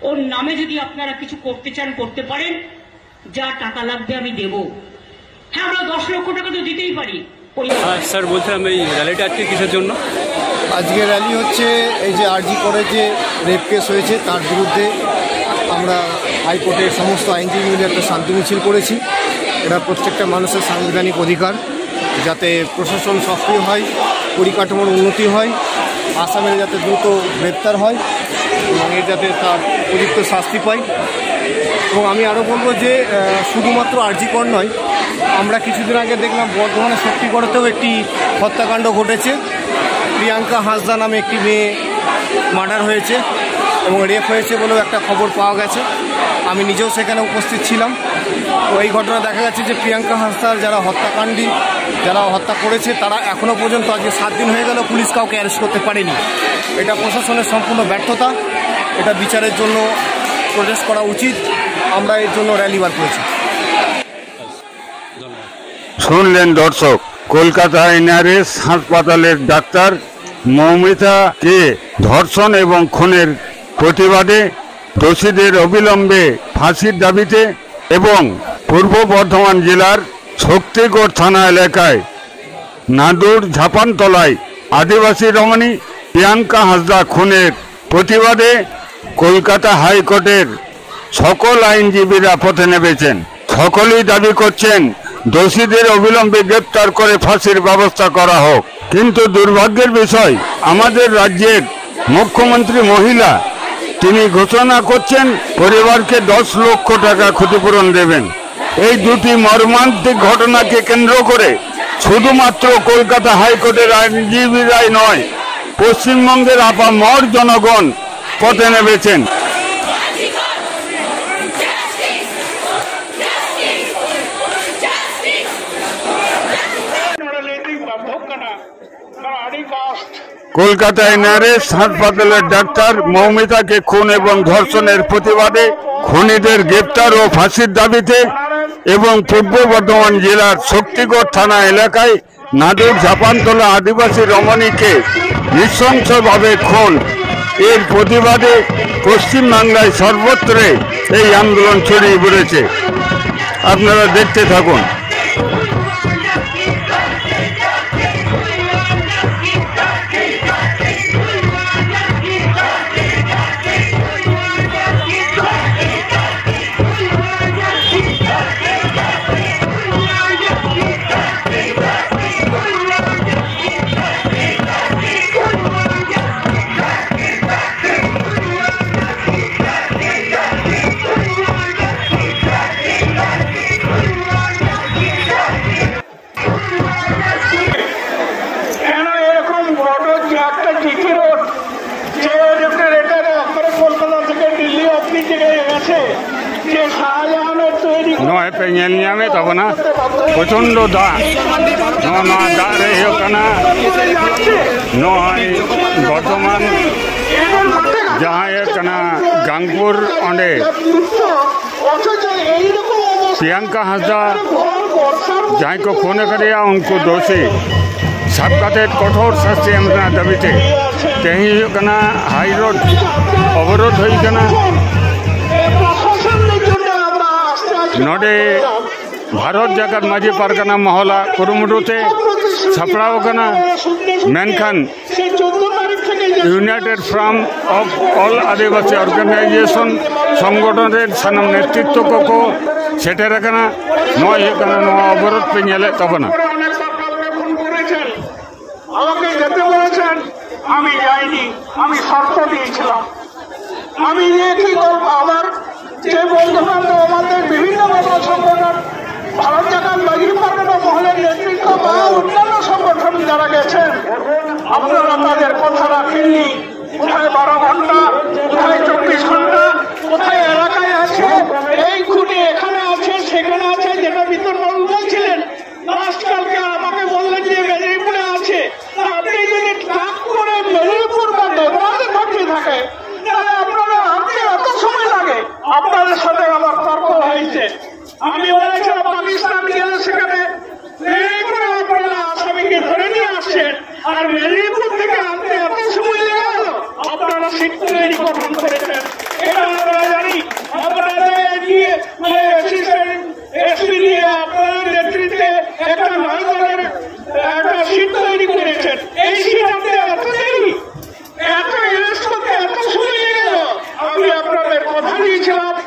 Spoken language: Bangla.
ওর নামে যদি আপনারা কিছু করতে চান করতে পারেন, যা টাকা লাগবে আমি দেব। হ্যাঁ, আমরা 10 লক্ষ টাকা তো দিতেই পারি। স্যার বলছিলাম এই র্যালিটা আজকে কিসের জন্য? আজকে র্যালি হচ্ছে এই যে আরজি করে যে রেপ কেস হয়েছে তার বিরুদ্ধে আমরা হাইকোর্টের সমস্ত আইনজীবী মিলে একটা শান্তি মিছিল করেছি। এটা প্রত্যেকটা মানুষের সাংবিধানিক অধিকার, যাতে প্রশাসন সক্রিয় হয়, পরিকাঠামোর উন্নতি হয়, আসামের যাতে দ্রুত গ্রেপ্তার হয় এবং এর যাতে তার উপযুক্ত শাস্তি পায়। এবং আমি আরও বলবো যে শুধুমাত্র আরজি কর নয়, আমরা কিছুদিন আগে দেখলাম বর্ধমানের শক্তিগড়তেও একটি হত্যাকাণ্ড ঘটেছে। প্রিয়াঙ্কা হাঁসদা নামে একটি মেয়ে মার্ডার হয়েছে এবং রেপ হয়েছে বলেও একটা খবর পাওয়া গেছে। আমি নিজেও সেখানে উপস্থিত ছিলাম। তো এই ঘটনা দেখা যাচ্ছে যে প্রিয়াঙ্কা হাঁসদার যারা হত্যাকাণ্ডী, যারা হত্যা করেছে, তারা এখনও পর্যন্ত আজকে 7 দিন হয়ে গেল পুলিশ কাউকে অ্যারেস্ট করতে পারেনি। এটা প্রশাসনের সম্পূর্ণ ব্যর্থতা। এটা বিচারের জন্য প্রোটেস্ট করা উচিত। আমরা এর জন্য র্যালি বার করেছি। শুনলেন দর্শক, কলকাতা এনআরএস হাসপাতালের ডাক্তার মৌমিতাকে ধর্ষণ এবং খুনের প্রতিবাদে, দোষীদের অবিলম্বে ফাঁসির দাবিতে এবং পূর্ব বর্ধমান জেলার শক্তিগড় থানা এলাকায় নাদুর ঝাপানতলায় আদিবাসী রমণী প্রিয়াঙ্কা হাঁসদা খুনের প্রতিবাদে কলকাতা হাইকোর্টের সকল আইনজীবীরা পথে নেমেছেন। সকলেই দাবি করছেন দোষীদের অবিলম্বে গ্রেপ্তার করে ফাঁসির ব্যবস্থা করা হোক। কিন্তু দুর্ভাগ্যের বিষয়, আমাদের রাজ্যের মুখ্যমন্ত্রী মহিলা তিনি ঘোষণা করছেন পরিবারকে 10 লক্ষ টাকা ক্ষতিপূরণ দেবেন। এই দুটি মর্মান্তিক ঘটনাকে কেন্দ্র করে শুধুমাত্র কলকাতা হাইকোর্টের আইনজীবীরাই নয়, পশ্চিমবঙ্গের আপামর জনগণ পথে নেমেছেন। কলকাতা এনআরএস হাসপাতালের ডাক্তার মৌমিতাকে খুন এবং ধর্ষণের প্রতিবাদে, খুনিদের গ্রেপ্তার ও ফাঁসির দাবিতে এবং পূর্ব বর্ধমান জেলার শক্তিগড় থানা এলাকায় নাদুর ঝাপানতলা আদিবাসী রমণীকে নৃশংসভাবে খুন, এর প্রতিবাদে পশ্চিমবাংলায় সর্বত্রে এই আন্দোলন ছড়িয়ে পড়েছে। আপনারা দেখতে থাকুন। नॉय पे ᱧᱮᱞ ᱛᱟᱵᱚᱱᱟ ᱯᱨᱚᱪᱚᱱᱰ ᱫᱟᱜ ᱱᱚᱣᱟ ᱫᱟᱜ ᱨᱮ ᱦᱩᱭᱩᱜ ᱠᱟᱱᱟ ᱱᱚᱜᱼᱚᱭ ᱵᱚᱨᱫᱷᱚᱢᱟᱱ ᱡᱟᱦᱟᱸ ᱦᱩᱭᱩᱜ ᱠᱟᱱᱟ गांगपुर ᱚᱸᱰᱮ प्रियंका हांसदा जहाँ को खून करिया उनको दोषी सब कते कठोर शास्ति एम दाबीते तेहन हाईरोड अवरोध होना नोडे भारत जाकर माझी पारगाना महला कुरुमुटुते छापड़ावना मेनखान United Front of All Adivasi Organisation संगठन सानाम नेतृत्व को सेटेरकना अवरोध पे नेले तबना আমাকে যেতে বলেছেন, আমি যাইনি। আমি শর্ত দিয়েছিলাম। আমি কি করবো? আমার যে বন্ধু বান্ধব আমাদের বিভিন্ন সংগঠন ভারত জাগান মাঝি পারগানা মহলের নেতৃত্ব বা অন্যান্য সংগঠন যারা গেছেন, আপনারা তাদের কথা রাখেননি। কোথায় 12 ঘন্টা, কোথায় 24 ঘন্টা, কোথায় এলাকায় আছে, এই খুঁটি এখানে আছে সেখানে আছে, যেটা বিতরণ বলছিলেন। লাস্ট কালকে আমাকে বললেন যে মেদিনীপুরে আছে। আপনি যদি ট্রাক করে মেদিনীপুর বা দেবরাতে থাকতে থাকে তাহলে আপনারা আপনি এত সময় লাগে। আপনাদের সাথে আমার তর্ক হয়েছে। আমি বলেছিলাম পাকিস্তান গেলে সেখানে মেদিনীপুরে আপনারা আসামিকে ধরে নিয়ে আসছেন, আর মেদিনীপুর থেকে আনতে এত সময় লেগে গেল। আপনারা সিট তৈরি গঠন করেছেন, এটা আপনারা দিয়েছিলাম